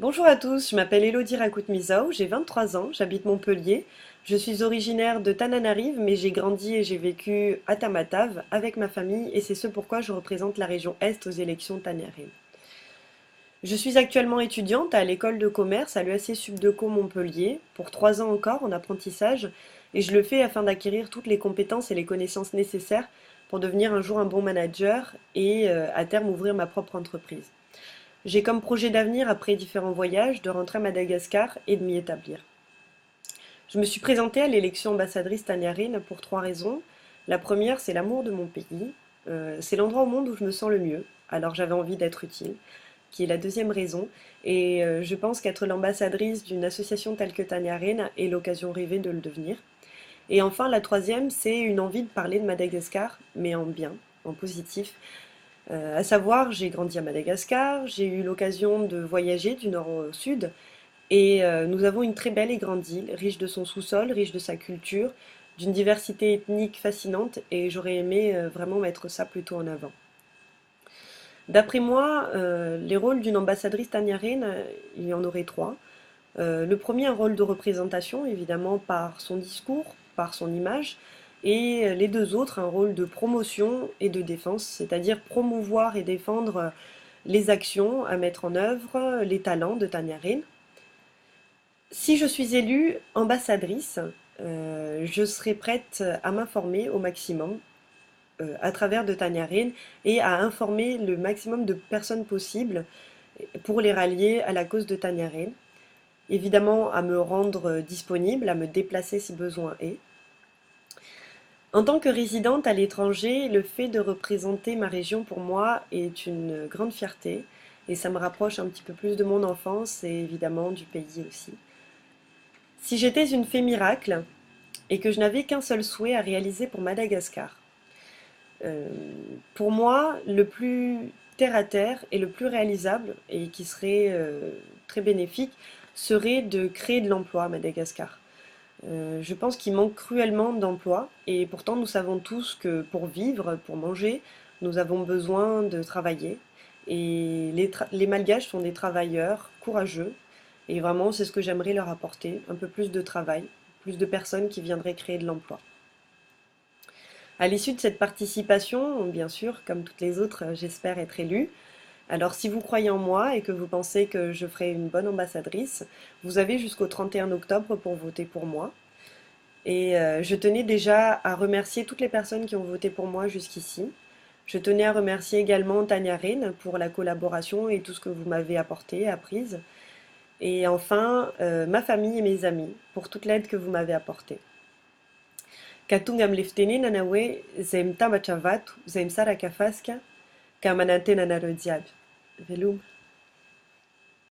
Bonjour à tous, je m'appelle Elodie Rakout-Misao, j'ai 23 ans, j'habite Montpellier. Je suis originaire de Tananarive, mais j'ai grandi et j'ai vécu à Tamatave avec ma famille et c'est ce pourquoi je représente la région Est aux élections tanarives. Je suis actuellement étudiante à l'école de commerce à l'ESC Subdeco Montpellier pour 3 ans encore en apprentissage et je le fais afin d'acquérir toutes les compétences et les connaissances nécessaires pour devenir un jour un bon manager et à terme ouvrir ma propre entreprise. J'ai comme projet d'avenir, après différents voyages, de rentrer à Madagascar et de m'y établir. Je me suis présentée à l'élection ambassadrice Taniarine pour 3 raisons. La première, c'est l'amour de mon pays. C'est l'endroit au monde où je me sens le mieux, alors j'avais envie d'être utile, qui est la deuxième raison. Et je pense qu'être l'ambassadrice d'une association telle que Taniarine est l'occasion rêvée de le devenir. Et enfin, la troisième, c'est une envie de parler de Madagascar, mais en bien, en positif, à savoir, j'ai grandi à Madagascar, j'ai eu l'occasion de voyager du nord au sud, et nous avons une très belle et grande île, riche de son sous-sol, riche de sa culture, d'une diversité ethnique fascinante, et j'aurais aimé vraiment mettre ça plutôt en avant. D'après moi, les rôles d'une ambassadrice taniarine, il y en aurait trois. Le premier, un rôle de représentation, évidemment par son discours, par son image, et les deux autres, un rôle de promotion et de défense, c'est-à-dire promouvoir et défendre les actions à mettre en œuvre, les talents de Tania Rine. Si je suis élue ambassadrice, je serai prête à m'informer au maximum à travers de Tania Rine et à informer le maximum de personnes possibles pour les rallier à la cause de Tania Rine. Évidemment, à me rendre disponible, à me déplacer si besoin est. En tant que résidente à l'étranger, le fait de représenter ma région pour moi est une grande fierté et ça me rapproche un petit peu plus de mon enfance et évidemment du pays aussi. Si j'étais une fée miracle et que je n'avais qu'un seul souhait à réaliser pour Madagascar, euh, pour moi, le plus terre à terre et le plus réalisable et qui serait très bénéfique serait de créer de l'emploi à Madagascar. Je pense qu'il manque cruellement d'emplois et pourtant nous savons tous que pour vivre, pour manger, nous avons besoin de travailler. Et les Malgaches sont des travailleurs courageux et vraiment c'est ce que j'aimerais leur apporter, un peu plus de travail, plus de personnes qui viendraient créer de l'emploi. À l'issue de cette participation, bien sûr, comme toutes les autres, j'espère être élue. Alors si vous croyez en moi et que vous pensez que je ferai une bonne ambassadrice, vous avez jusqu'au 31 octobre pour voter pour moi. Et je tenais déjà à remercier toutes les personnes qui ont voté pour moi jusqu'ici. Je tenais à remercier également Tania Rehn pour la collaboration et tout ce que vous m'avez apporté, apprise. Et enfin, ma famille et mes amis pour toute l'aide que vous m'avez apportée. Katungam leftene nanawe zem tamachavatu zem sarakafaska kamanante nanarodiab. Velum.